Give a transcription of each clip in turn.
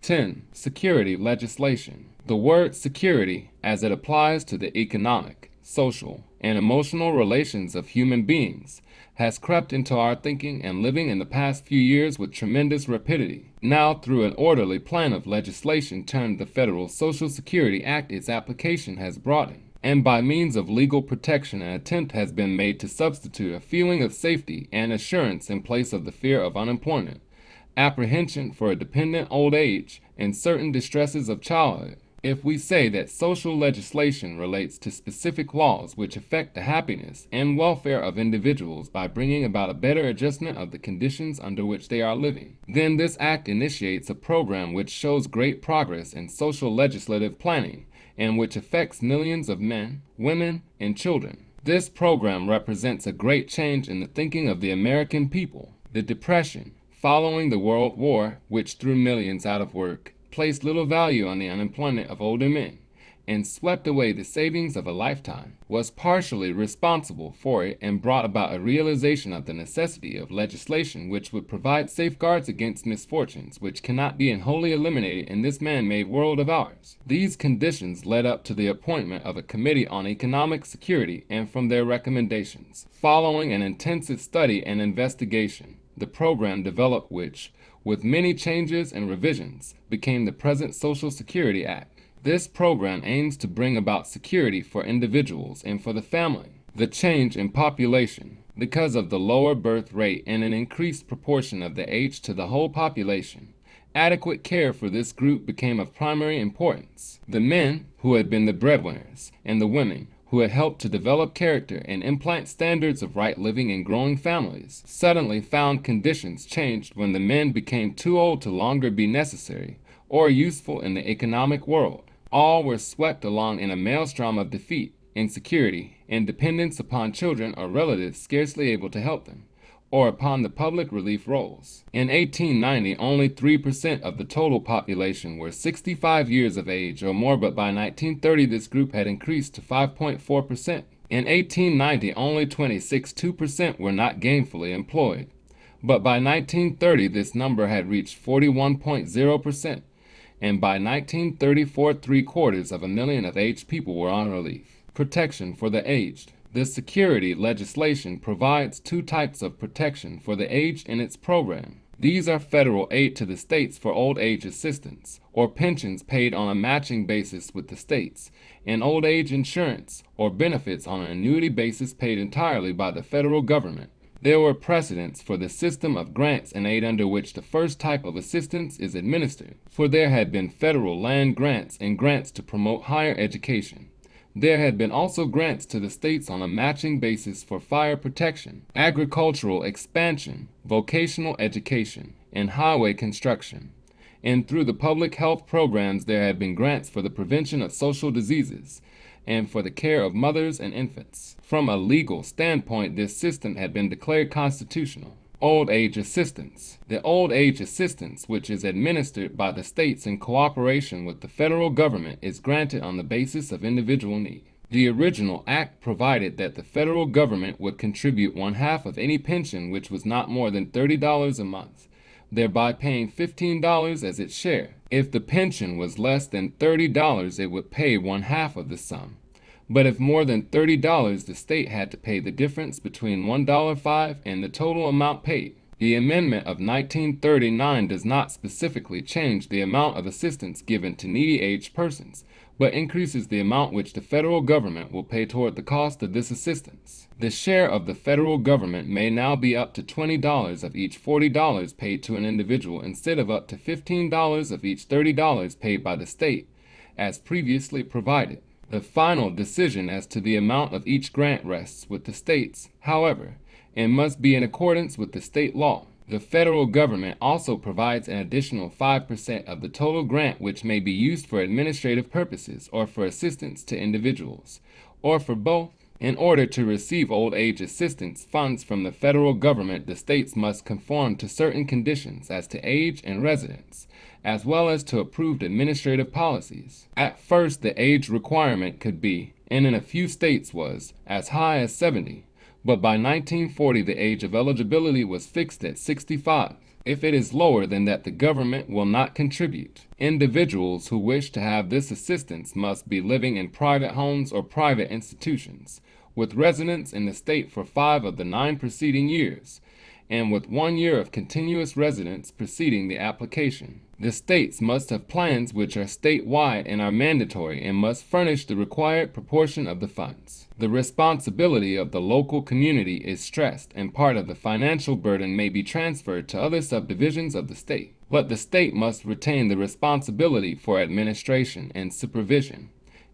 10. Security legislation. The word security, as it applies to the economic, social, and emotional relations of human beings, has crept into our thinking and living in the past few years with tremendous rapidity. Now, through an orderly plan of legislation termed the Federal Social Security Act, its application has broadened, and by means of legal protection an attempt has been made to substitute a feeling of safety and assurance in place of the fear of unemployment, apprehension for a dependent old age, and certain distresses of childhood. If we say that social legislation relates to specific laws which affect the happiness and welfare of individuals by bringing about a better adjustment of the conditions under which they are living, then this act initiates a program which shows great progress in social legislative planning and which affects millions of men, women, and children. This program represents a great change in the thinking of the American people. The Depression, following the World War, which threw millions out of work, placed little value on the unemployment of older men, and swept away the savings of a lifetime, was partially responsible for it and brought about a realization of the necessity of legislation which would provide safeguards against misfortunes which cannot be wholly eliminated in this man-made world of ours. These conditions led up to the appointment of a Committee on Economic Security, and from their recommendations, following an intensive study and investigation, the program developed which, with many changes and revisions, became the present Social Security Act. This program aims to bring about security for individuals and for the family. The change in population, because of the lower birth rate and an increased proportion of the age to the whole population, adequate care for this group became of primary importance. The men, who had been the breadwinners, and the women, who had helped to develop character and implant standards of right living in growing families, suddenly found conditions changed when the men became too old to longer be necessary or useful in the economic world. All were swept along in a maelstrom of defeat, insecurity, and dependence upon children or relatives scarcely able to help them, or upon the public relief rolls. In 1890, only 3% of the total population were 65 years of age or more, but by 1930 this group had increased to 5.4%. In 1890, only 26.2% were not gainfully employed, but by 1930 this number had reached 41.0%, and by 1934 750,000 of aged people were on relief. Protection for the aged. The security legislation provides two types of protection for the aged in its program. These are federal aid to the states for old age assistance, or pensions paid on a matching basis with the states, and old age insurance, or benefits on an annuity basis paid entirely by the federal government. There were precedents for the system of grants and aid under which the first type of assistance is administered, for there had been federal land grants and grants to promote higher education. There had been also grants to the states on a matching basis for fire protection, agricultural expansion, vocational education, and highway construction. And through the public health programs there had been grants for the prevention of social diseases and for the care of mothers and infants. From a legal standpoint, this system had been declared constitutional. Old age assistance. The old age assistance, which is administered by the states in cooperation with the federal government, is granted on the basis of individual need. The original act provided that the federal government would contribute 1/2 of any pension which was not more than $30 a month, thereby paying $15 as its share. If the pension was less than $30, it would pay 1/2 of the sum. But if more than $30, the state had to pay the difference between $1.05 and the total amount paid. The amendment of 1939 does not specifically change the amount of assistance given to needy aged persons, but increases the amount which the federal government will pay toward the cost of this assistance. The share of the federal government may now be up to $20 of each $40 paid to an individual, instead of up to $15 of each $30 paid by the state, as previously provided. The final decision as to the amount of each grant rests with the states, however, and must be in accordance with the state law. The federal government also provides an additional 5% of the total grant which may be used for administrative purposes or for assistance to individuals, or for both. In order to receive old age assistance funds from the federal government, the states must conform to certain conditions as to age and residence, as well as to approved administrative policies. At first, the age requirement could be, and in a few states was, as high as 70, but by 1940 the age of eligibility was fixed at 65. If it is lower than that, the government will not contribute. Individuals who wish to have this assistance must be living in private homes or private institutions, with residence in the state for 5 of the 9 preceding years, and with 1 year of continuous residence preceding the application. The states must have plans which are statewide and are mandatory and must furnish the required proportion of the funds. The responsibility of the local community is stressed, and part of the financial burden may be transferred to other subdivisions of the state. But the state must retain the responsibility for administration and supervision,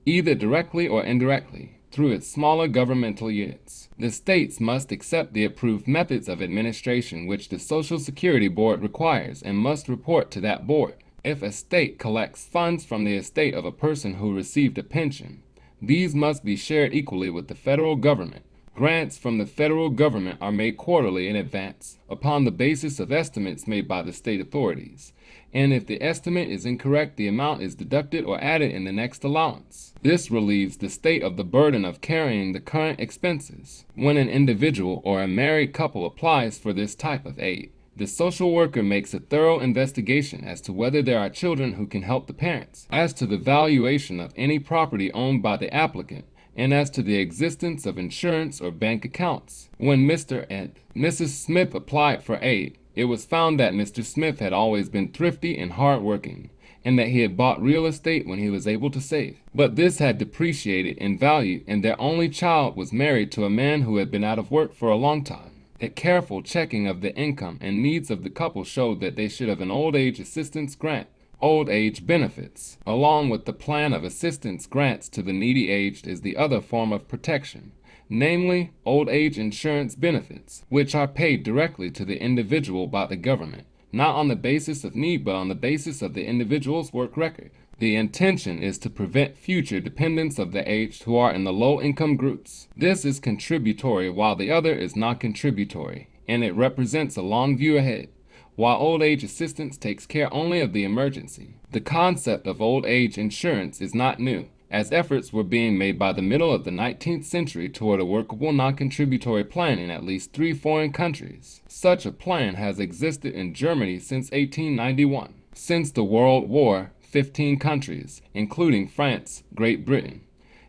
either directly or indirectly, through its smaller governmental units. The states must accept the approved methods of administration which the Social Security Board requires and must report to that board. If a state collects funds from the estate of a person who received a pension, these must be shared equally with the federal government. Grants from the federal government are made quarterly in advance, upon the basis of estimates made by the state authorities, and if the estimate is incorrect, the amount is deducted or added in the next allowance. This relieves the state of the burden of carrying the current expenses. When an individual or a married couple applies for this type of aid, the social worker makes a thorough investigation as to whether there are children who can help the parents, as to the valuation of any property owned by the applicant, and as to the existence of insurance or bank accounts. When Mr. and Mrs. Smith applied for aid, it was found that Mr. Smith had always been thrifty and hardworking, and that he had bought real estate when he was able to save. But this had depreciated in value, and their only child was married to a man who had been out of work for a long time. A careful checking of the income and needs of the couple showed that they should have an old age assistance grant, old age benefits, along with the plan of assistance grants to the needy aged is the other form of protection, namely old age insurance benefits, which are paid directly to the individual by the government, not on the basis of need but on the basis of the individual's work record. The intention is to prevent future dependence of the aged who are in the low-income groups. This is contributory while the other is not contributory, and it represents a long view ahead, while old age assistance takes care only of the emergency. The concept of old age insurance is not new, as efforts were being made by the middle of the 19th century toward a workable non-contributory plan in at least 3 foreign countries. Such a plan has existed in Germany since 1891. Since the World War, 15 countries, including France, Great Britain,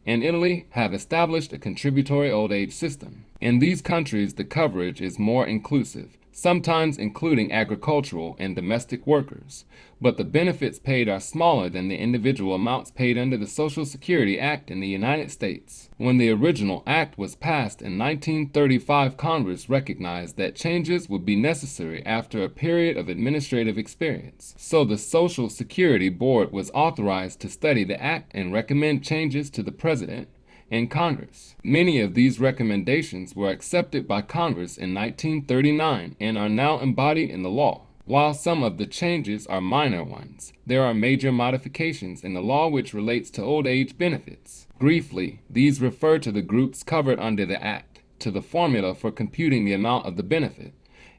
and Italy, have established a contributory old age system. In these countries, the coverage is more inclusive, sometimes including agricultural and domestic workers, but the benefits paid are smaller than the individual amounts paid under the Social Security Act in the United States. When the original act was passed in 1935, Congress recognized that changes would be necessary after a period of administrative experience. So the Social Security Board was authorized to study the act and recommend changes to the President and Congress. Many of these recommendations were accepted by Congress in 1939 and are now embodied in the law. While some of the changes are minor ones, there are major modifications in the law which relates to old age benefits. Briefly, these refer to the groups covered under the Act, to the formula for computing the amount of the benefit,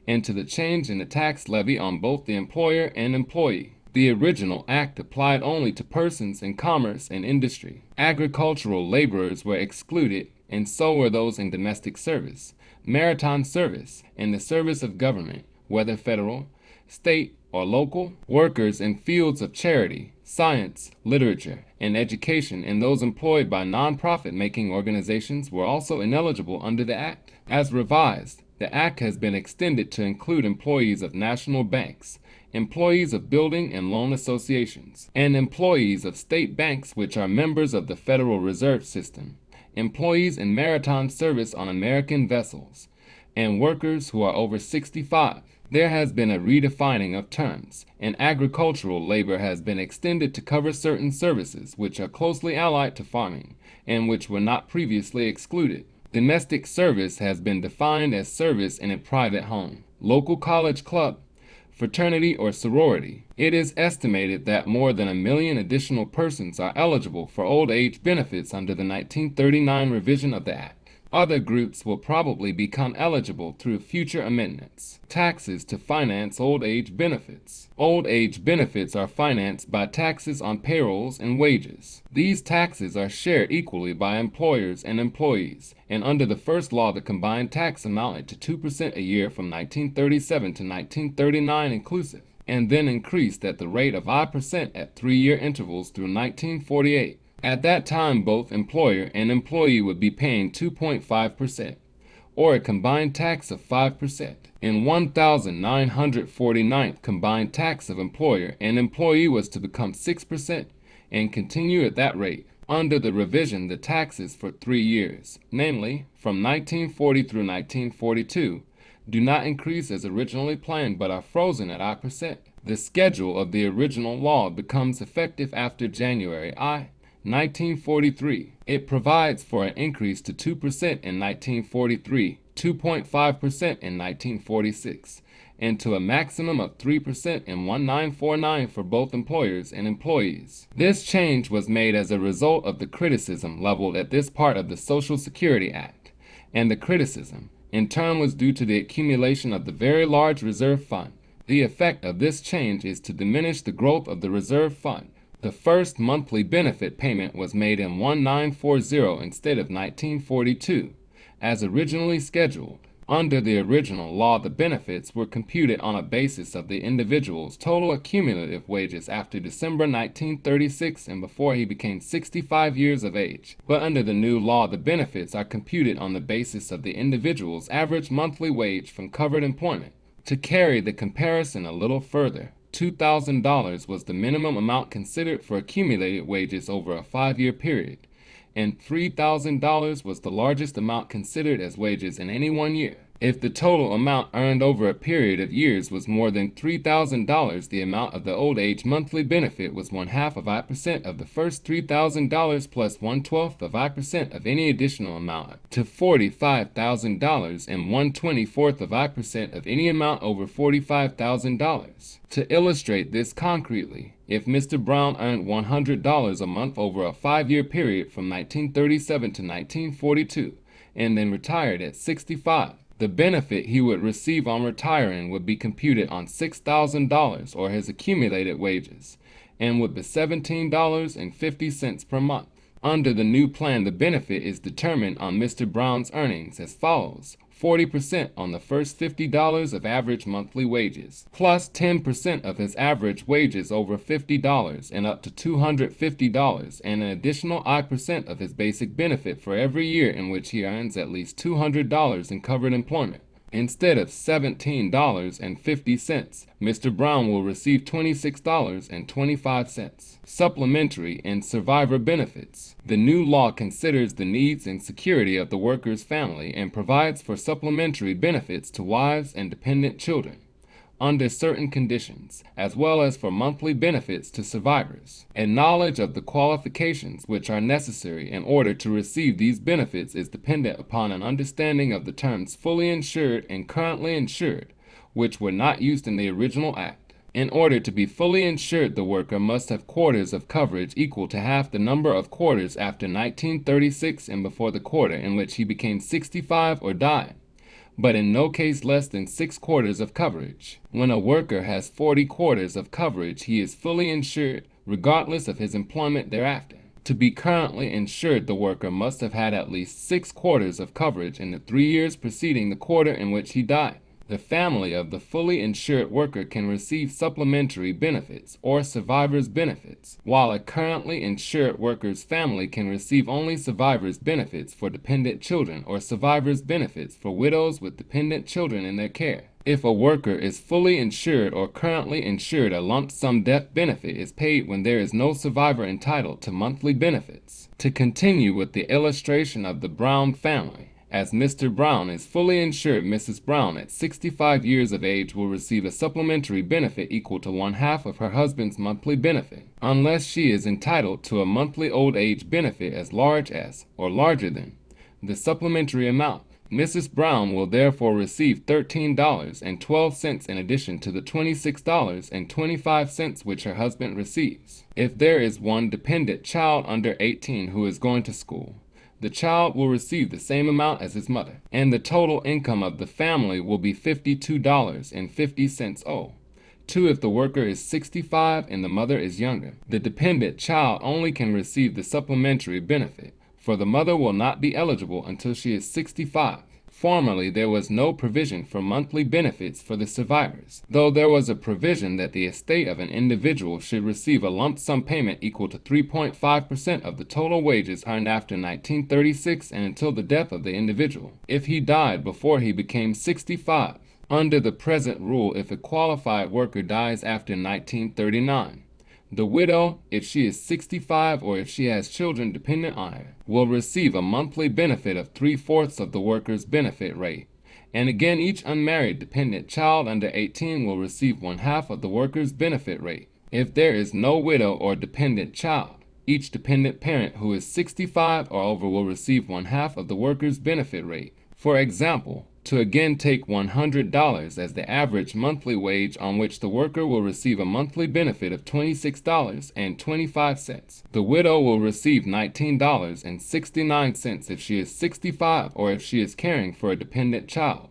and to the change in the tax levy on both the employer and employee. The original act applied only to persons in commerce and industry. Agricultural laborers were excluded, and so were those in domestic service, maritime service, and the service of government, whether federal, state, or local. Workers in fields of charity, science, literature, and education, and those employed by non-profit-making organizations were also ineligible under the act. As revised, the act has been extended to include employees of national banks, employees of building and loan associations, and employees of state banks which are members of the Federal Reserve System, employees in maritime service on American vessels, and workers who are over 65. There has been a redefining of terms, and agricultural labor has been extended to cover certain services which are closely allied to farming, and which were not previously excluded. Domestic service has been defined as service in a private home, local college club, fraternity, or sorority. It is estimated that more than 1 million additional persons are eligible for old age benefits under the 1939 revision of the Act. Other groups will probably become eligible through future amendments. Taxes to finance old age benefits. Old age benefits are financed by taxes on payrolls and wages. These taxes are shared equally by employers and employees, and under the first law the combined tax amounted to 2% a year from 1937 to 1939 inclusive, and then increased at the rate of 5% at 3-year intervals through 1948. At that time, both employer and employee would be paying 2.5%, or a combined tax of 5%. In 1949th combined tax of employer and employee was to become 6% and continue at that rate. Under the revision, the taxes for 3 years, namely from 1940 through 1942, do not increase as originally planned but are frozen at 5%. The schedule of the original law becomes effective after January 1943. It provides for an increase to 2% in 1943, 2.5% in 1946, and to a maximum of 3% in 1949 for both employers and employees. This change was made as a result of the criticism leveled at this part of the Social Security Act, and the criticism, in turn, was due to the accumulation of the very large reserve fund. The effect of this change is to diminish the growth of the reserve fund. The first monthly benefit payment was made in 1940 instead of 1942, as originally scheduled. Under the original law, the benefits were computed on a basis of the individual's total accumulative wages after December 1936 and before he became 65 years of age. But under the new law, the benefits are computed on the basis of the individual's average monthly wage from covered employment. To carry the comparison a little further, $2,000 was the minimum amount considered for accumulated wages over a 5-year period, and $3,000 was the largest amount considered as wages in any 1 year. If the total amount earned over a period of years was more than $3,000, the amount of the old age monthly benefit was 1/2% of the first $3,000 plus 1/12% of any additional amount to $45,000 and 1/24% of any amount over $45,000. To illustrate this concretely, if Mr. Brown earned $100 a month over a 5-year period from 1937 to 1942 and then retired at 65, the benefit he would receive on retiring would be computed on $6,000 or his accumulated wages and would be $17.50 per month. Under the new plan, the benefit is determined on Mr. Brown's earnings as follows: 40% on the first $50 of average monthly wages, plus 10% of his average wages over $50 and up to $250, and an additional 5% of his basic benefit for every year in which he earns at least $200 in covered employment. Instead of $17.50, Mr. Brown will receive $26.25. Supplementary and survivor benefits. The new law considers the needs and security of the worker's family and provides for supplementary benefits to wives and dependent children under certain conditions, as well as for monthly benefits to survivors. And knowledge of the qualifications which are necessary in order to receive these benefits is dependent upon an understanding of the terms fully insured and currently insured, which were not used in the original act. In order to be fully insured, the worker must have quarters of coverage equal to half the number of quarters after 1936 and before the quarter in which he became 65 or died, but in no case less than 6 quarters of coverage. When a worker has 40 quarters of coverage, he is fully insured, regardless of his employment thereafter. To be currently insured, the worker must have had at least 6 quarters of coverage in the 3 years preceding the quarter in which he died. The family of the fully insured worker can receive supplementary benefits or survivor's benefits, while a currently insured worker's family can receive only survivor's benefits for dependent children or survivor's benefits for widows with dependent children in their care. If a worker is fully insured or currently insured, a lump sum death benefit is paid when there is no survivor entitled to monthly benefits. To continue with the illustration of the Brown family, as Mr. Brown is fully insured, Mrs. Brown at 65 years of age will receive a supplementary benefit equal to 1/2 of her husband's monthly benefit, unless she is entitled to a monthly old age benefit as large as or larger than the supplementary amount. Mrs. Brown will therefore receive $13.12 in addition to the $26.25 which her husband receives. If there is one dependent child under 18 who is going to school, the child will receive the same amount as his mother, and the total income of the family will be $52.50. 2. If the worker is 65 and the mother is younger, the dependent child only can receive the supplementary benefit, for the mother will not be eligible until she is 65. Formerly, there was no provision for monthly benefits for the survivors, though there was a provision that the estate of an individual should receive a lump sum payment equal to 3.5% of the total wages earned after 1936 and until the death of the individual, if he died before he became 65. Under the present rule, if a qualified worker dies after 1939, the widow, if she is 65 or if she has children dependent on her, will receive a monthly benefit of 3/4 of the worker's benefit rate. And again, each unmarried dependent child under 18 will receive 1/2 of the worker's benefit rate. If there is no widow or dependent child, each dependent parent who is 65 or over will receive 1/2 of the worker's benefit rate. For example, to again take $100 as the average monthly wage on which the worker will receive a monthly benefit of $26.25. The widow will receive $19.69 if she is 65 or if she is caring for a dependent child,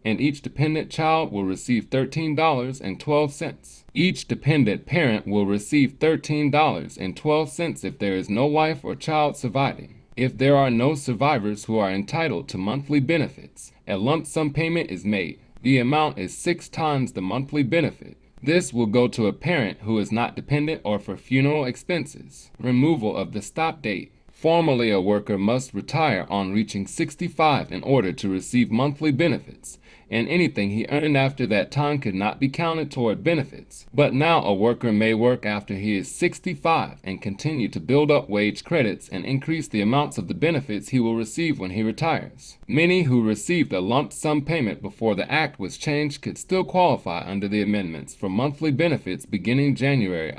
and each dependent child will receive $13.12. Each dependent parent will receive $13.12 if there is no wife or child surviving. If there are no survivors who are entitled to monthly benefits, a lump sum payment is made. The amount is 6 times the monthly benefit. This will go to a parent who is not dependent or for funeral expenses. Removal of the stop date. Formerly, a worker must retire on reaching 65 in order to receive monthly benefits, and anything he earned after that time could not be counted toward benefits. But now a worker may work after he is 65 and continue to build up wage credits and increase the amounts of the benefits he will receive when he retires. Many who received a lump sum payment before the act was changed could still qualify under the amendments for monthly benefits beginning January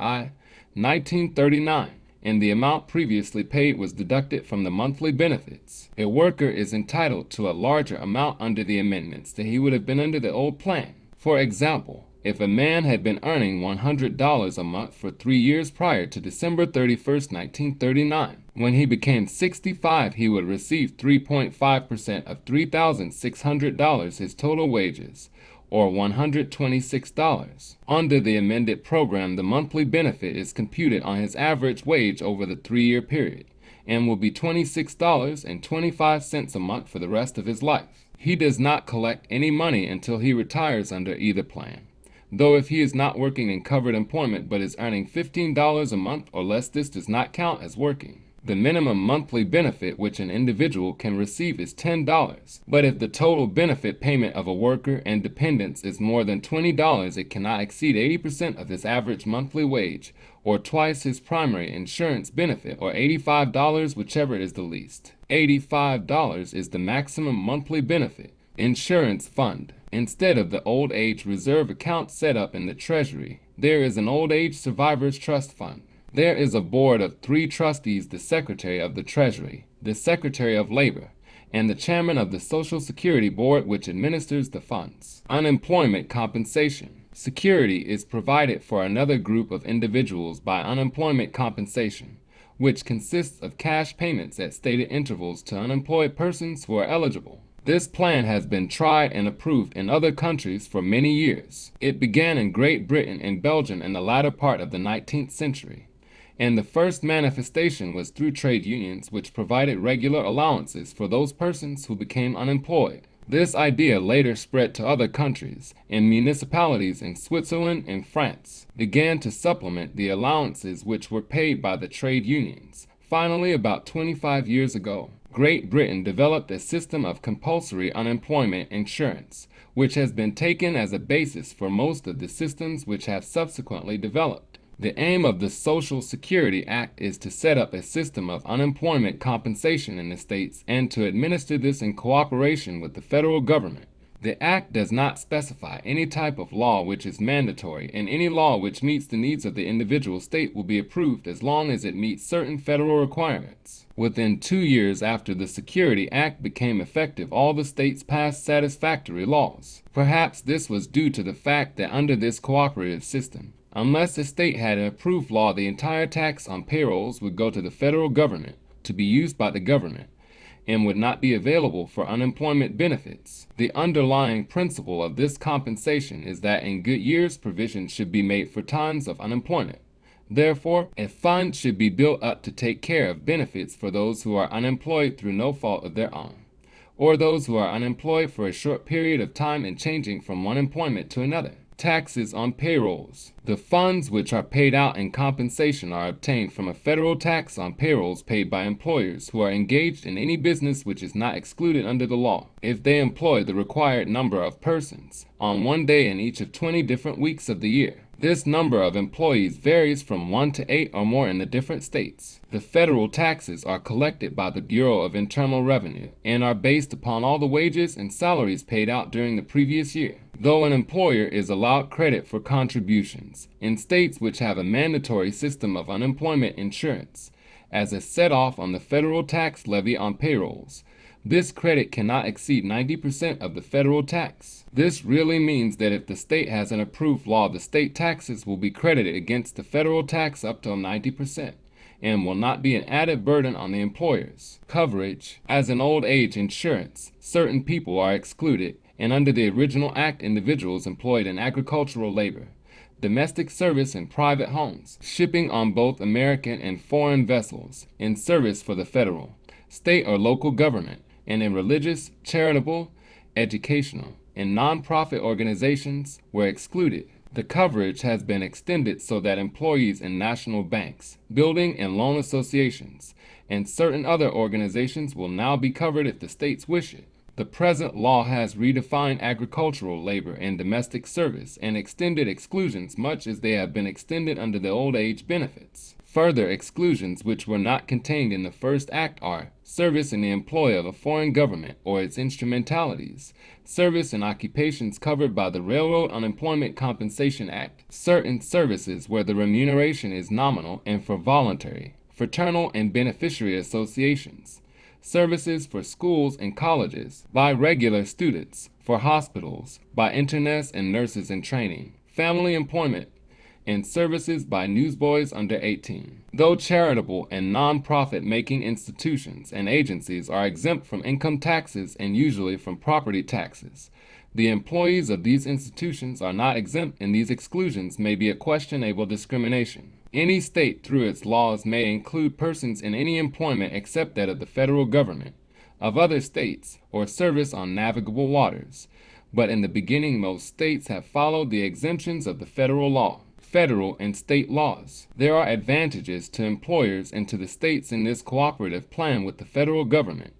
1939. And the amount previously paid was deducted from the monthly benefits. A worker is entitled to a larger amount under the amendments than he would have been under the old plan. For example, if a man had been earning $100 a month for 3 years prior to December 31st, 1939, when he became 65, he would receive 3.5% of $3,600, his total wages, or $126. Under the amended program, the monthly benefit is computed on his average wage over the 3-year period and will be $26.25 a month for the rest of his life. He does not collect any money until he retires under either plan. Though if he is not working in covered employment but is earning $15 a month or less, this does not count as working. The minimum monthly benefit which an individual can receive is $10, but if the total benefit payment of a worker and dependents is more than $20, it cannot exceed 80% of his average monthly wage, or twice his primary insurance benefit, or $85, whichever is the least. $85 is the maximum monthly benefit. Insurance fund. Instead of the old age reserve account set up in the Treasury, there is an old age survivors trust fund. There is a board of 3 trustees, the Secretary of the Treasury, the Secretary of Labor, and the Chairman of the Social Security Board, which administers the funds. Unemployment compensation. Security is provided for another group of individuals by unemployment compensation, which consists of cash payments at stated intervals to unemployed persons who are eligible. This plan has been tried and approved in other countries for many years. It began in Great Britain and Belgium in the latter part of the 19th century. And the first manifestation was through trade unions, which provided regular allowances for those persons who became unemployed. This idea later spread to other countries, and municipalities in Switzerland and France began to supplement the allowances which were paid by the trade unions. Finally, about 25 years ago, Great Britain developed a system of compulsory unemployment insurance, which has been taken as a basis for most of the systems which have subsequently developed. The aim of the Social Security Act is to set up a system of unemployment compensation in the states and to administer this in cooperation with the federal government. The Act does not specify any type of law which is mandatory, and any law which meets the needs of the individual state will be approved as long as it meets certain federal requirements. Within 2 years after the Security Act became effective, all the states passed satisfactory laws. Perhaps this was due to the fact that under this cooperative system, unless the state had an approved law, the entire tax on payrolls would go to the federal government to be used by the government. and would not be available for unemployment benefits. The underlying principle of this compensation is that in good years, provision should be made for times of unemployment. Therefore, a fund should be built up to take care of benefits for those who are unemployed through no fault of their own, or those who are unemployed for a short period of time and changing from one employment to another. Taxes on payrolls. The funds which are paid out in compensation are obtained from a federal tax on payrolls paid by employers who are engaged in any business which is not excluded under the law, if they employ the required number of persons on one day in each of 20 different weeks of the year. This number of employees varies from 1 to 8 or more in the different states. The federal taxes are collected by the Bureau of Internal Revenue and are based upon all the wages and salaries paid out during the previous year, though an employer is allowed credit for contributions in states which have a mandatory system of unemployment insurance as a set-off on the federal tax levy on payrolls. This credit cannot exceed 90% of the federal tax. This really means that if the state has an approved law, the state taxes will be credited against the federal tax up till 90% and will not be an added burden on the employers. Coverage. As an old age insurance, certain people are excluded, and under the original act, individuals employed in agricultural labor, domestic service in private homes, shipping on both American and foreign vessels, in service for the federal, state or local government, and in religious, charitable, educational, and nonprofit organizations were excluded. The coverage has been extended so that employees in national banks, building and loan associations, and certain other organizations will now be covered if the states wish it. The present law has redefined agricultural labor and domestic service and extended exclusions much as they have been extended under the old age benefits. Further exclusions which were not contained in the first act are service in the employ of a foreign government or its instrumentalities, service in occupations covered by the Railroad Unemployment Compensation Act, certain services where the remuneration is nominal and for voluntary, fraternal and beneficiary associations, services for schools and colleges, by regular students, for hospitals, by internists and nurses in training, family employment, and services by newsboys under 18. Though charitable and non-profit making institutions and agencies are exempt from income taxes and usually from property taxes, the employees of these institutions are not exempt, and these exclusions may be a questionable discrimination. Any state through its laws may include persons in any employment except that of the federal government, of other states, or service on navigable waters, but in the beginning most states have followed the exemptions of the federal law. Federal and state laws. There are advantages to employers and to the states in this cooperative plan with the federal government.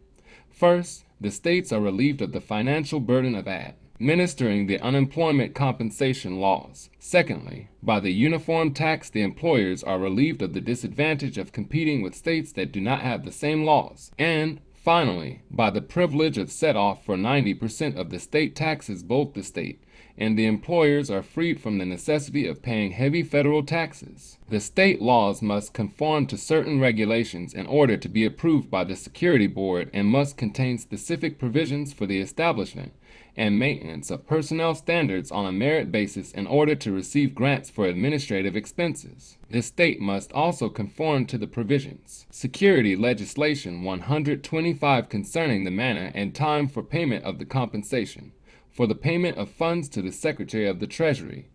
First, the states are relieved of the financial burden of administering the unemployment compensation laws. Secondly, by the uniform tax, the employers are relieved of the disadvantage of competing with states that do not have the same laws. And finally, by the privilege of set-off for 90% of the state taxes, both the state and the employers are freed from the necessity of paying heavy federal taxes. The state laws must conform to certain regulations in order to be approved by the Security Board and must contain specific provisions for the establishment and maintenance of personnel standards on a merit basis in order to receive grants for administrative expenses. The state must also conform to the provisions. Security Legislation 125 concerning the manner and time for payment of the compensation, for the payment of funds to the Secretary of the Treasury,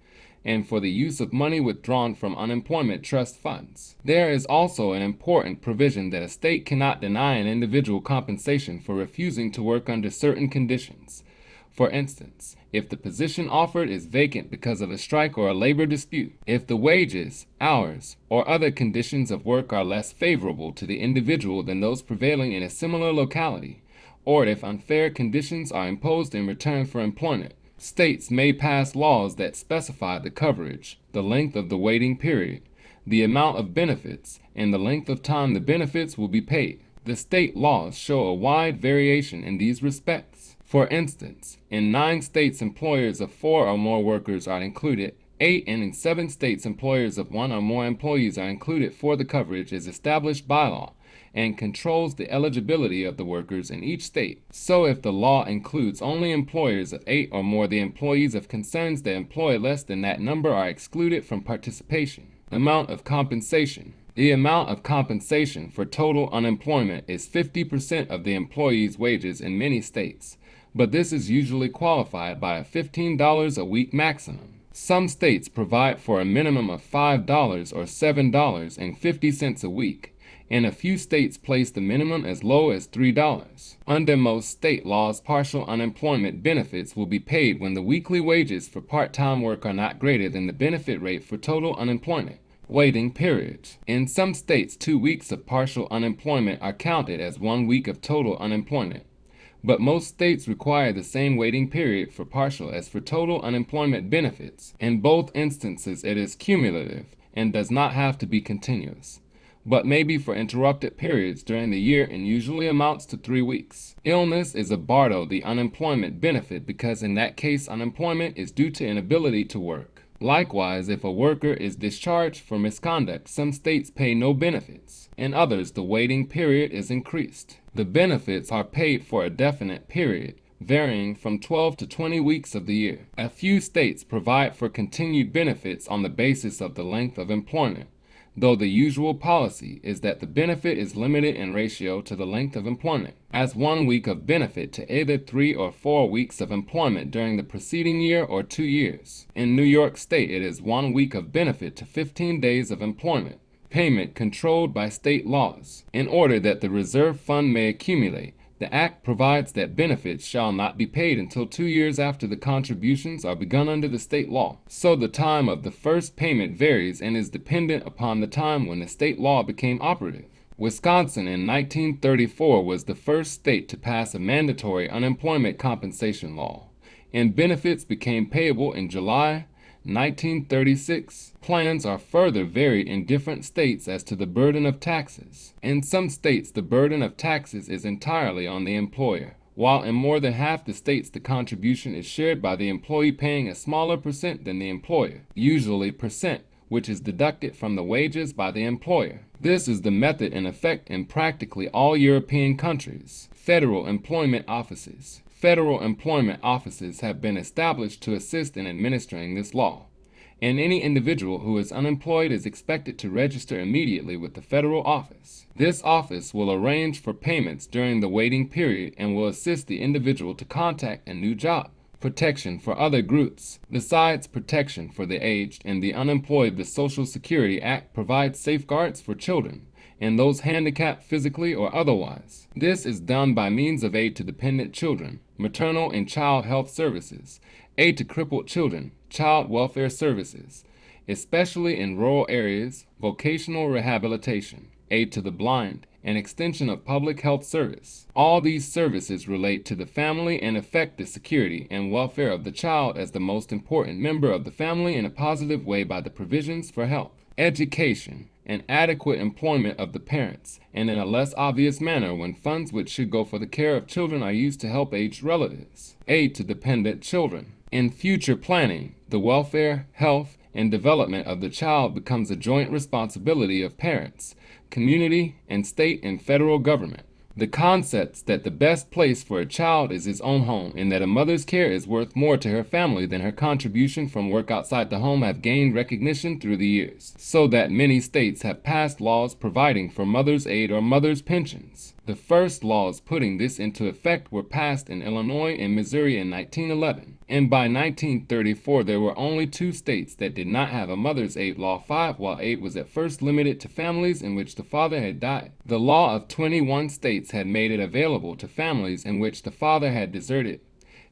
and for the use of money withdrawn from unemployment trust funds. There is also an important provision that a state cannot deny an individual compensation for refusing to work under certain conditions. For instance, if the position offered is vacant because of a strike or a labor dispute, if the wages, hours, or other conditions of work are less favorable to the individual than those prevailing in a similar locality, or if unfair conditions are imposed in return for employment, states may pass laws that specify the coverage, the length of the waiting period, the amount of benefits, and the length of time the benefits will be paid. The state laws show a wide variation in these respects. For instance, in 9 states employers of 4 or more workers are included, 8 and in 7 states employers of 1 or more employees are included for the coverage as established by law, and controls the eligibility of the workers in each state. So if the law includes only employers of 8 or more, the employees of concerns that employ less than that number are excluded from participation. Amount of compensation. The amount of compensation for total unemployment is 50% of the employee's wages in many states, but this is usually qualified by a $15 a week maximum. Some states provide for a minimum of $5 or $7.50 a week, and a few states place the minimum as low as $3. Under most state laws, partial unemployment benefits will be paid when the weekly wages for part-time work are not greater than the benefit rate for total unemployment. Waiting periods. In some states, 2 weeks of partial unemployment are counted as 1 week of total unemployment, but most states require the same waiting period for partial as for total unemployment benefits. In both instances, it is cumulative and does not have to be continuous, but may be for interrupted periods during the year and usually amounts to 3 weeks. Illness is a bar to the unemployment benefit because in that case, unemployment is due to inability to work. Likewise, if a worker is discharged for misconduct, some states pay no benefits. In others, the waiting period is increased. The benefits are paid for a definite period, varying from 12 to 20 weeks of the year. A few states provide for continued benefits on the basis of the length of employment, though the usual policy is that the benefit is limited in ratio to the length of employment, as 1 week of benefit to either 3 or 4 weeks of employment during the preceding year or 2 years. In New York State, it is 1 week of benefit to 15 days of employment. Payment controlled by state laws. In order that the reserve fund may accumulate, the Act provides that benefits shall not be paid until 2 years after the contributions are begun under the state law. So the time of the first payment varies and is dependent upon the time when the state law became operative. Wisconsin in 1934 was the first state to pass a mandatory unemployment compensation law, and benefits became payable in July 1936. Plans are further varied in different states as to the burden of taxes. In some states, the burden of taxes is entirely on the employer, while in more than half the states the contribution is shared by the employee paying a smaller percent than the employer, usually percent, which is deducted from the wages by the employer. This is the method in effect in practically all European countries. Federal employment offices. Federal employment offices have been established to assist in administering this law, and any individual who is unemployed is expected to register immediately with the federal office. This office will arrange for payments during the waiting period and will assist the individual to contact a new job. Protection for other groups. Besides protection for the aged and the unemployed, the Social Security Act provides safeguards for children and those handicapped physically or otherwise. This is done by means of aid to dependent children, maternal and child health services, aid to crippled children, child welfare services, especially in rural areas, vocational rehabilitation, aid to the blind, and extension of public health service. All these services relate to the family and affect the security and welfare of the child as the most important member of the family in a positive way by the provisions for health, education, and adequate employment of the parents, and in a less obvious manner when funds which should go for the care of children are used to help aged relatives. Aid to dependent children. In future planning, the welfare, health, and development of the child becomes a joint responsibility of parents, community, and state and federal government. The concepts that the best place for a child is his own home, and that a mother's care is worth more to her family than her contribution from work outside the home have gained recognition through the years, so that many states have passed laws providing for mother's aid or mother's pensions. The first laws putting this into effect were passed in Illinois and Missouri in 1911, and by 1934 there were only 2 states that did not have a mother's aid law. 5, while aid was at first limited to families in which the father had died. The law of 21 states had made it available to families in which the father had deserted,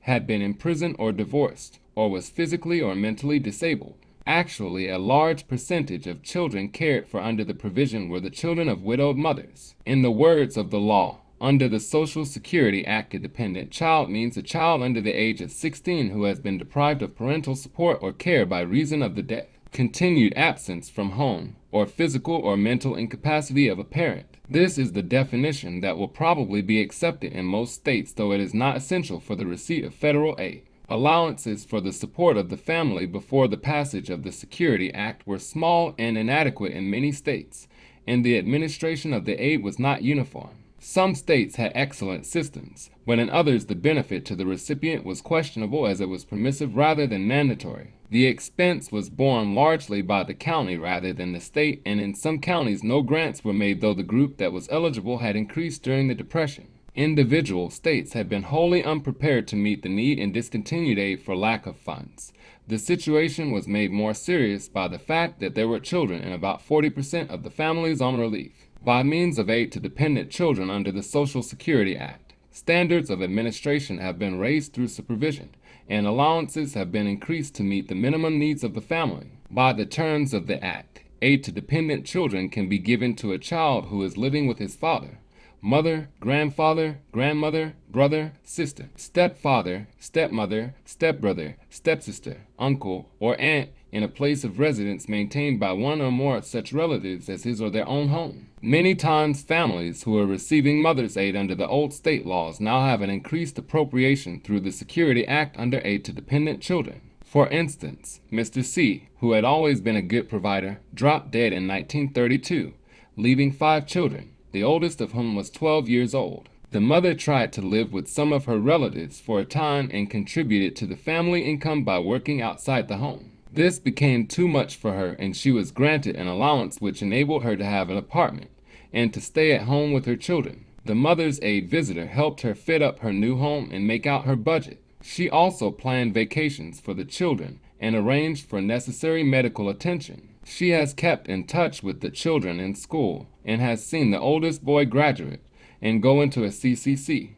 had been imprisoned or divorced, or was physically or mentally disabled. Actually, a large percentage of children cared for under the provision were the children of widowed mothers. In the words of the law, under the Social Security Act, a dependent child means a child under the age of 16 who has been deprived of parental support or care by reason of the death, continued absence from home, or physical or mental incapacity of a parent. This is the definition that will probably be accepted in most states, though it is not essential for the receipt of federal aid. Allowances for the support of the family before the passage of the Security Act were small and inadequate in many states, and the administration of the aid was not uniform. Some states had excellent systems, but in others the benefit to the recipient was questionable as it was permissive rather than mandatory. The expense was borne largely by the county rather than the state, and in some counties no grants were made, though the group that was eligible had increased during the Depression. Individual states had been wholly unprepared to meet the need and discontinued aid for lack of funds. The situation was made more serious by the fact that there were children in about 40% of the families on relief. By means of aid to dependent children under the Social Security Act, standards of administration have been raised through supervision, and allowances have been increased to meet the minimum needs of the family. By the terms of the Act, aid to dependent children can be given to a child who is living with his father, mother, grandfather, grandmother, brother, sister, stepfather, stepmother, stepbrother, stepsister, uncle, or aunt in a place of residence maintained by one or more such relatives as his or their own home. Many times families who are receiving mother's aid under the old state laws now have an increased appropriation through the Security Act under aid to dependent children. For instance, Mr. C, who had always been a good provider, dropped dead in 1932, leaving 5 children, the oldest of whom was 12 years old. The mother tried to live with some of her relatives for a time and contributed to the family income by working outside the home. This became too much for her, and she was granted an allowance which enabled her to have an apartment and to stay at home with her children. The mother's aid visitor helped her fit up her new home and make out her budget. She also planned vacations for the children and arranged for necessary medical attention. She has kept in touch with the children in school and has seen the oldest boy graduate and go into a CCC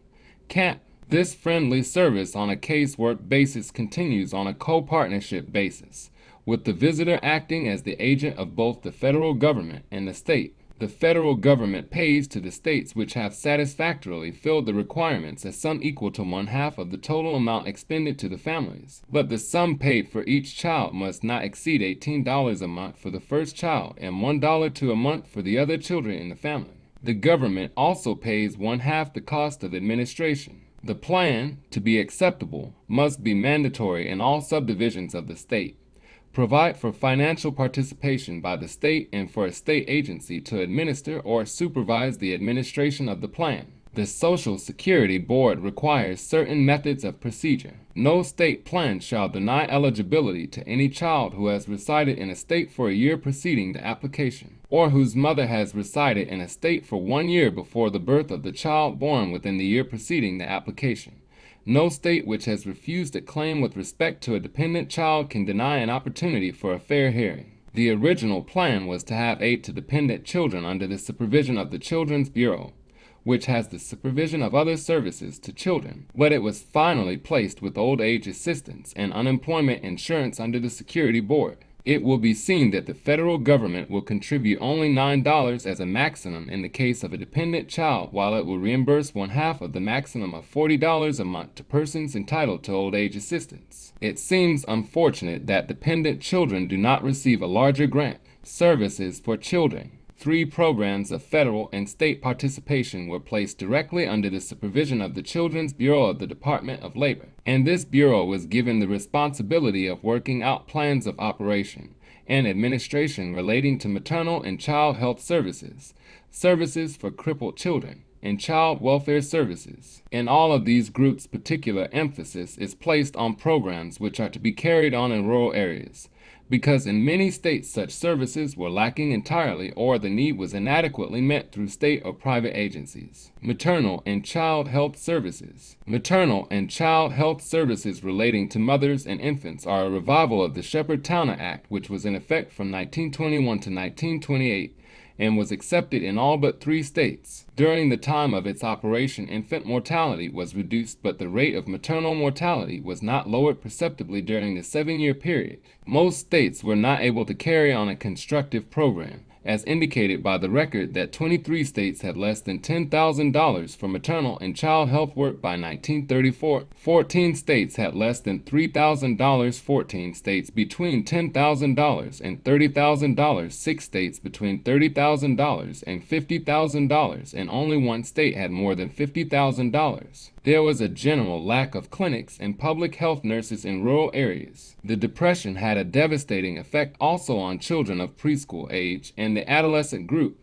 camp. This friendly service on a casework basis continues on a co-partnership basis, with the visitor acting as the agent of both the federal government and the state. The federal government pays to the states which have satisfactorily filled the requirements a sum equal to 1/2 of the total amount expended to the families, but the sum paid for each child must not exceed $18 a month for the first child and $1 a month for the other children in the family. The government also pays 1/2 the cost of administration. The plan, to be acceptable, must be mandatory in all subdivisions of the state. Provide for financial participation by the state and for a state agency to administer or supervise the administration of the plan. The Social Security Board requires certain methods of procedure. No state plan shall deny eligibility to any child who has resided in a state for a year preceding the application, or whose mother has resided in a state for 1 year before the birth of the child born within the year preceding the application. No state which has refused a claim with respect to a dependent child can deny an opportunity for a fair hearing. The original plan was to have aid to dependent children under the supervision of the Children's Bureau, which has the supervision of other services to children, but it was finally placed with old age assistance and unemployment insurance under the Security Board. It will be seen that the federal government will contribute only $9 as a maximum in the case of a dependent child, while it will reimburse 1/2 of the maximum of $40 a month to persons entitled to old age assistance. It seems unfortunate that dependent children do not receive a larger grant. Services for children. 3 programs of federal and state participation were placed directly under the supervision of the Children's Bureau of the Department of Labor, and this bureau was given the responsibility of working out plans of operation and administration relating to maternal and child health services, services for crippled children, and child welfare services. In all of these groups, particular emphasis is placed on programs which are to be carried on in rural areas, because in many states such services were lacking entirely or the need was inadequately met through state or private agencies. Maternal and child health services. Maternal and child health services relating to mothers and infants are a revival of the Shepard-Towner Act, which was in effect from 1921 to 1928 and was accepted in all but 3 states. During the time of its operation, infant mortality was reduced, but the rate of maternal mortality was not lowered perceptibly during the 7-year period. Most states were not able to carry on a constructive program, as indicated by the record that 23 states had less than $10,000 for maternal and child health work by 1934. 14 states had less than $3,000, 14 states between $10,000 and $30,000, 6 states between $30,000 and $50,000, and only 1 state had more than $50,000. There was a general lack of clinics and public health nurses in rural areas. The Depression had a devastating effect also on children of preschool age and the adolescent group.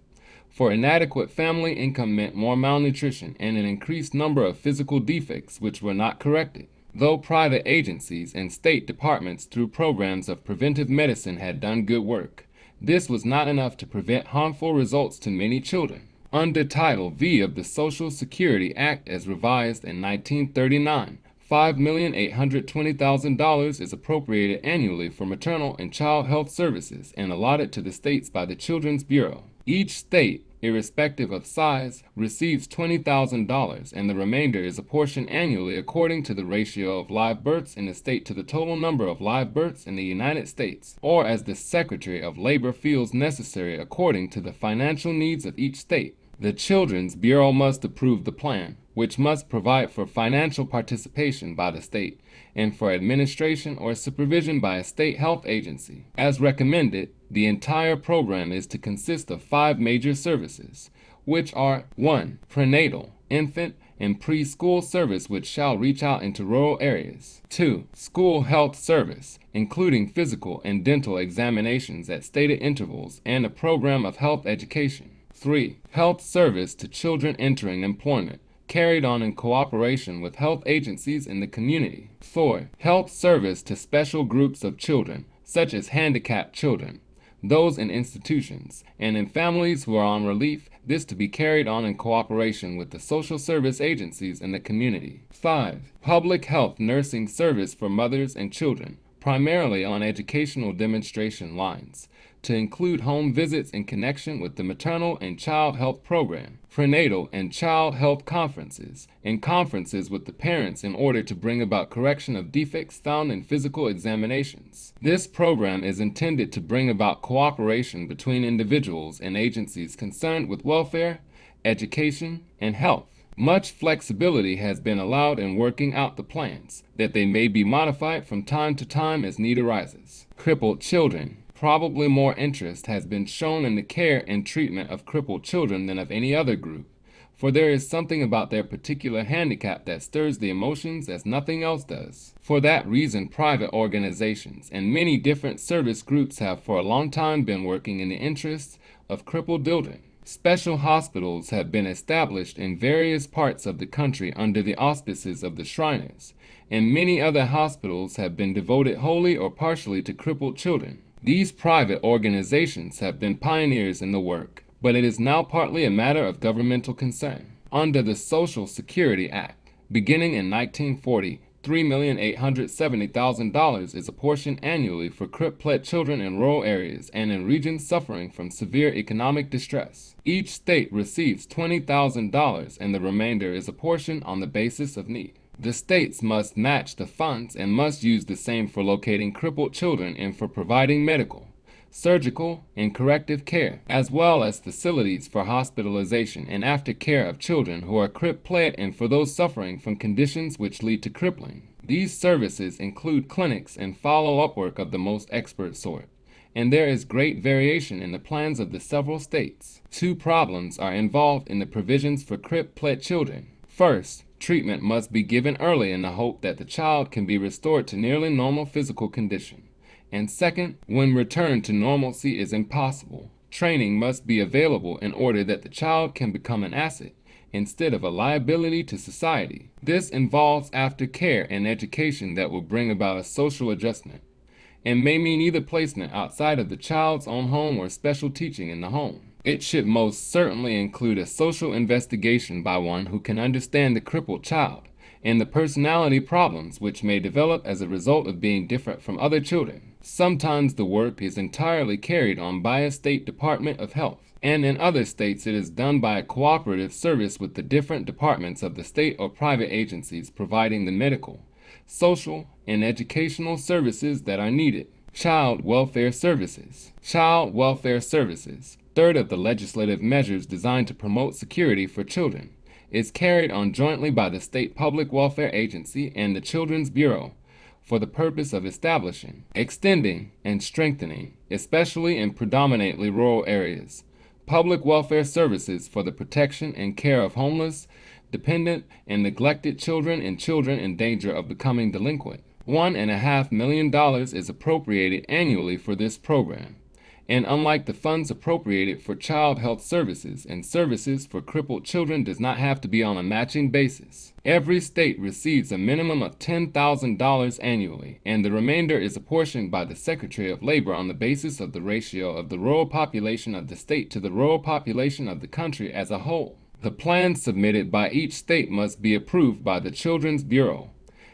For inadequate family income meant more malnutrition and an increased number of physical defects which were not corrected. Though private agencies and state departments through programs of preventive medicine had done good work, this was not enough to prevent harmful results to many children. Under Title V of the Social Security Act as revised in 1939, $5,820,000 is appropriated annually for maternal and child health services and allotted to the states by the Children's Bureau. Each state, irrespective of size, receives $20,000, and the remainder is apportioned annually according to the ratio of live births in the state to the total number of live births in the United States, or as the Secretary of Labor feels necessary according to the financial needs of each state. The Children's Bureau must approve the plan, which must provide for financial participation by the state and for administration or supervision by a state health agency. As recommended, the entire program is to consist of 5 major services, which are 1. Prenatal, infant, and preschool service which shall reach out into rural areas. 2. School health service, including physical and dental examinations at stated intervals and a program of health education. 3. Health service to children entering employment, carried on in cooperation with health agencies in the community. 4. Health service to special groups of children, such as handicapped children, those in institutions, and in families who are on relief, this to be carried on in cooperation with the social service agencies in the community. 5. Public health nursing service for mothers and children, primarily on educational demonstration lines, to include home visits in connection with the maternal and child health program, prenatal and child health conferences, and conferences with the parents in order to bring about correction of defects found in physical examinations. This program is intended to bring about cooperation between individuals and agencies concerned with welfare, education, and health. Much flexibility has been allowed in working out the plans, that they may be modified from time to time as need arises. Crippled children. Probably more interest has been shown in the care and treatment of crippled children than of any other group, for there is something about their particular handicap that stirs the emotions as nothing else does. For that reason, private organizations and many different service groups have for a long time been working in the interests of crippled children. Special hospitals have been established in various parts of the country under the auspices of the Shriners, and many other hospitals have been devoted wholly or partially to crippled children. These private organizations have been pioneers in the work, but it is now partly a matter of governmental concern. Under the Social Security Act, beginning in 1940, $3,870,000 is apportioned annually for crippled children in rural areas and in regions suffering from severe economic distress. Each state receives $20,000 and the remainder is apportioned on the basis of need. The states must match the funds and must use the same for locating crippled children and for providing medical, surgical, and corrective care, as well as facilities for hospitalization and aftercare of children who are crippled and for those suffering from conditions which lead to crippling. These services include clinics and follow-up work of the most expert sort, and there is great variation in the plans of the several states. 2 problems are involved in the provisions for crippled children. First, treatment must be given early in the hope that the child can be restored to nearly normal physical condition. And second, when return to normalcy is impossible, training must be available in order that the child can become an asset instead of a liability to society. This involves aftercare and education that will bring about a social adjustment, and may mean either placement outside of the child's own home or special teaching in the home. It should most certainly include a social investigation by one who can understand the crippled child and the personality problems which may develop as a result of being different from other children. Sometimes the work is entirely carried on by a state department of health, and in other states it is done by a cooperative service with the different departments of the state or private agencies providing the medical, social, and educational services that are needed. Child welfare services. Child welfare services, third of the legislative measures designed to promote security for children, is carried on jointly by the State Public Welfare Agency and the Children's Bureau for the purpose of establishing, extending, and strengthening, especially in predominantly rural areas, public welfare services for the protection and care of homeless, dependent, and neglected children and children in danger of becoming delinquent. $1.5 million is appropriated annually for this program, And unlike the funds appropriated for child health services and services for crippled children does not have to be on a matching basis. Every state receives a minimum of $10,000 annually, and the remainder is apportioned by the Secretary of Labor on the basis of the ratio of the rural population of the state to the rural population of the country as a whole. The plans submitted by each state must be approved by the Children's Bureau.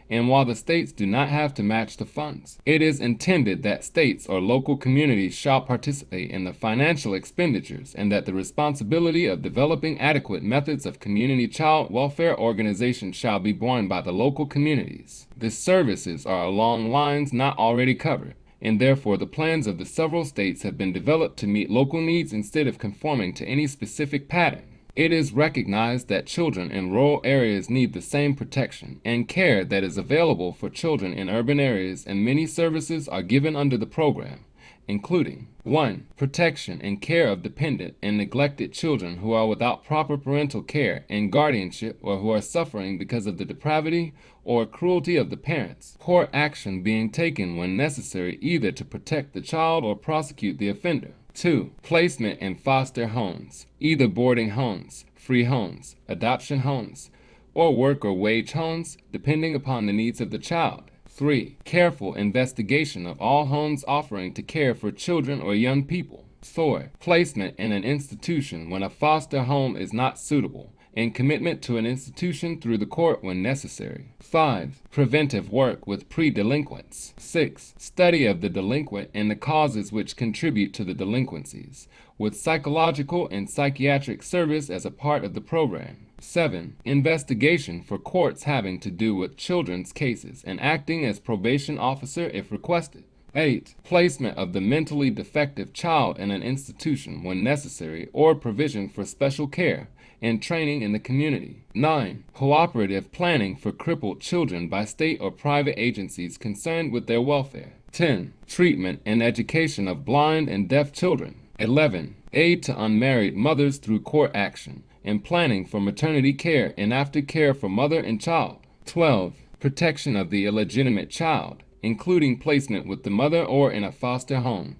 And while the states do not have to match the funds, it is intended that states or local communities shall participate in the financial expenditures and that the responsibility of developing adequate methods of community child welfare organization shall be borne by the local communities. The services are along lines not already covered, and therefore the plans of the several states have been developed to meet local needs instead of conforming to any specific pattern. It is recognized that children in rural areas need the same protection and care that is available for children in urban areas, and many services are given under the program, including 1. Protection and care of dependent and neglected children who are without proper parental care and guardianship or who are suffering because of the depravity or cruelty of the parents. Court action being taken when necessary either to protect the child or prosecute the offender. 2. Placement in foster homes, either boarding homes, free homes, adoption homes, or work or wage homes, depending upon the needs of the child. 3. Careful investigation of all homes offering to care for children or young people. 4. Placement in an institution when a foster home is not suitable, and commitment to an institution through the court when necessary. 5. Preventive work with pre-delinquents. 6. Study of the delinquent and the causes which contribute to the delinquencies, with psychological and psychiatric service as a part of the program. 7. Investigation for courts having to do with children's cases and acting as probation officer if requested. 8. Placement of the mentally defective child in an institution when necessary or provision for special care and training in the community. 9. Cooperative planning for crippled children by state or private agencies concerned with their welfare. 10. Treatment and education of blind and deaf children. 11. Aid to unmarried mothers through court action and planning for maternity care and aftercare for mother and child. 12. Protection of the illegitimate child, including placement with the mother or in a foster home,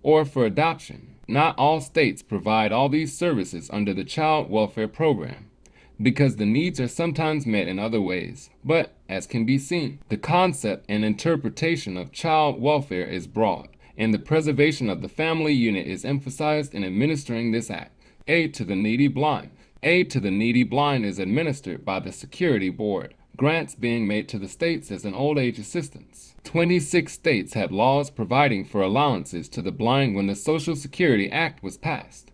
or for adoption. Not all states provide all these services under the Child Welfare Program, because the needs are sometimes met in other ways. But, as can be seen, the concept and interpretation of child welfare is broad, and the preservation of the family unit is emphasized in administering this act. Aid to the needy blind. Aid to the needy blind is administered by the Security Board, grants being made to the states as an old age assistance. 26 states had laws providing for allowances to the blind when the Social Security Act was passed,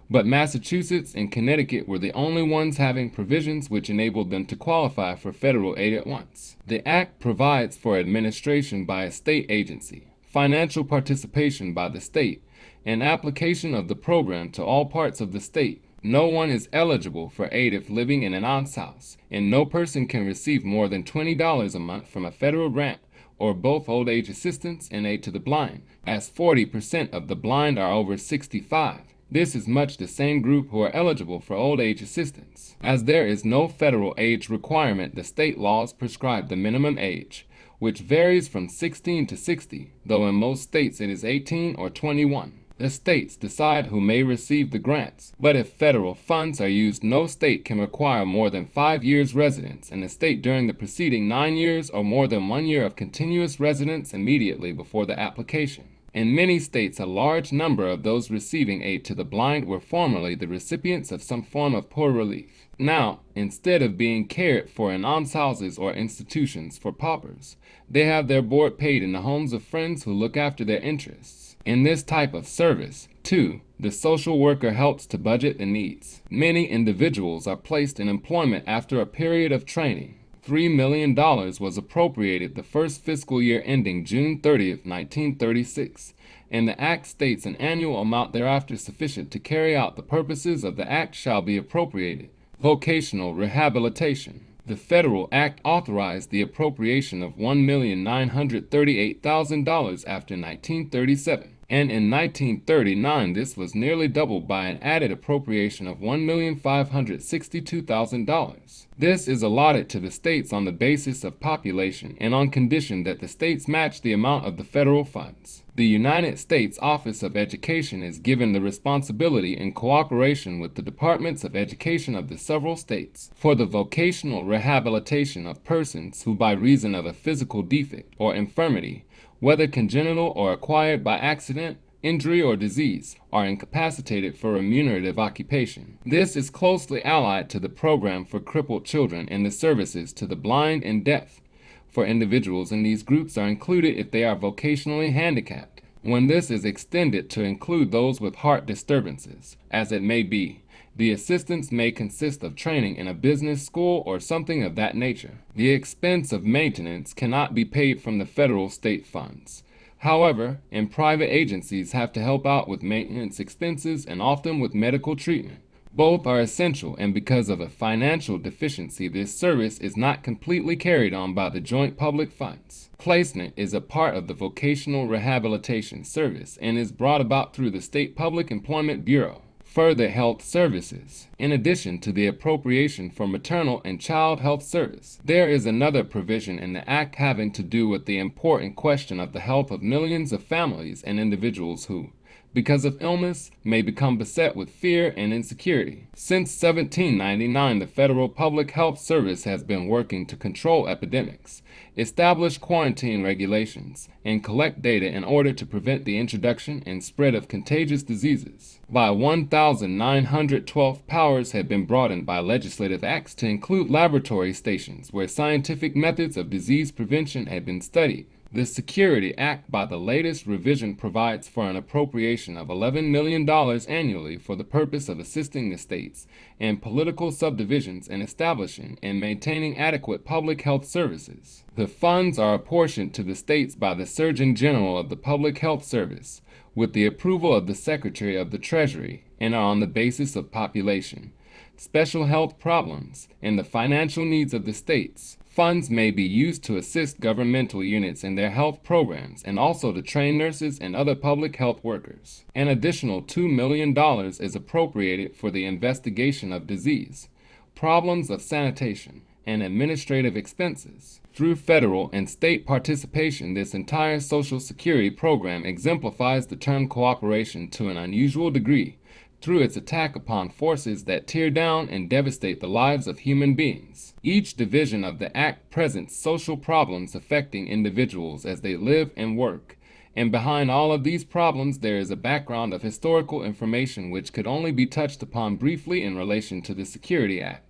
but Massachusetts and Connecticut were the only ones having provisions which enabled them to qualify for federal aid at once. The Act provides for administration by a state agency, financial participation by the state, and application of the program to all parts of the state. No one is eligible for aid if living in an aunt's house, and no person can receive more than $20 a month from a federal grant or both old age assistance and aid to the blind, as 40% of the blind are over 65. This is much the same group who are eligible for old age assistance. As there is no federal age requirement, the state laws prescribe the minimum age, which varies from 16 to 60, though in most states it is 18 or 21. The states decide who may receive the grants, but if federal funds are used, no state can require more than 5 years residence in the state during the preceding 9 years or more than 1 year of continuous residence immediately before the application. In many states, a large number of those receiving aid to the blind were formerly the recipients of some form of poor relief. Now, instead of being cared for in almshouses or institutions for paupers, they have their board paid in the homes of friends who look after their interests. In this type of service, too, the social worker helps to budget the needs. Many individuals are placed in employment after a period of training. $3 million was appropriated the first fiscal year ending June 30th, 1936, and the Act states an annual amount thereafter sufficient to carry out the purposes of the Act shall be appropriated. Vocational Rehabilitation. The Federal Act authorized the appropriation of $1,938,000 after 1937. and in 1939 this was nearly doubled by an added appropriation of $1,562,000. This is allotted to the states on the basis of population and on condition that the states match the amount of the federal funds. The United States Office of Education is given the responsibility in cooperation with the Departments of Education of the several states for the vocational rehabilitation of persons who by reason of a physical defect or infirmity, whether congenital or acquired by accident, injury, or disease, are incapacitated for remunerative occupation. This is closely allied to the program for crippled children and the services to the blind and deaf, for individuals in these groups are included if they are vocationally handicapped. When this is extended to include those with heart disturbances, as it may be, the assistance may consist of training in a business school or something of that nature. The expense of maintenance cannot be paid from the federal state funds. However, and private agencies have to help out with maintenance expenses and often with medical treatment. Both are essential, and because of a financial deficiency, this service is not completely carried on by the joint public funds. Placement is a part of the Vocational Rehabilitation Service and is brought about through the State Public Employment Bureau. Further health services. In addition to the appropriation for maternal and child health service, there is another provision in the Act having to do with the important question of the health of millions of families and individuals who, because of illness, may become beset with fear and insecurity. Since 1799, the Federal Public Health Service has been working to control epidemics, establish quarantine regulations, and collect data in order to prevent the introduction and spread of contagious diseases. By 1912, powers had been broadened by legislative acts to include laboratory stations where scientific methods of disease prevention had been studied. The Security Act by the latest revision provides for an appropriation of $11 million annually for the purpose of assisting the states and political subdivisions in establishing and maintaining adequate public health services. The funds are apportioned to the states by the Surgeon General of the Public Health Service, with the approval of the Secretary of the Treasury, and are on the basis of population, special health problems, and the financial needs of the states. Funds may be used to assist governmental units in their health programs and also to train nurses and other public health workers. An additional $2 million is appropriated for the investigation of disease, problems of sanitation, and administrative expenses. Through federal and state participation, this entire Social Security program exemplifies the term cooperation to an unusual degree, through its attack upon forces that tear down and devastate the lives of human beings. Each division of the Act presents social problems affecting individuals as they live and work, and behind all of these problems there is a background of historical information which could only be touched upon briefly in relation to the Security Act.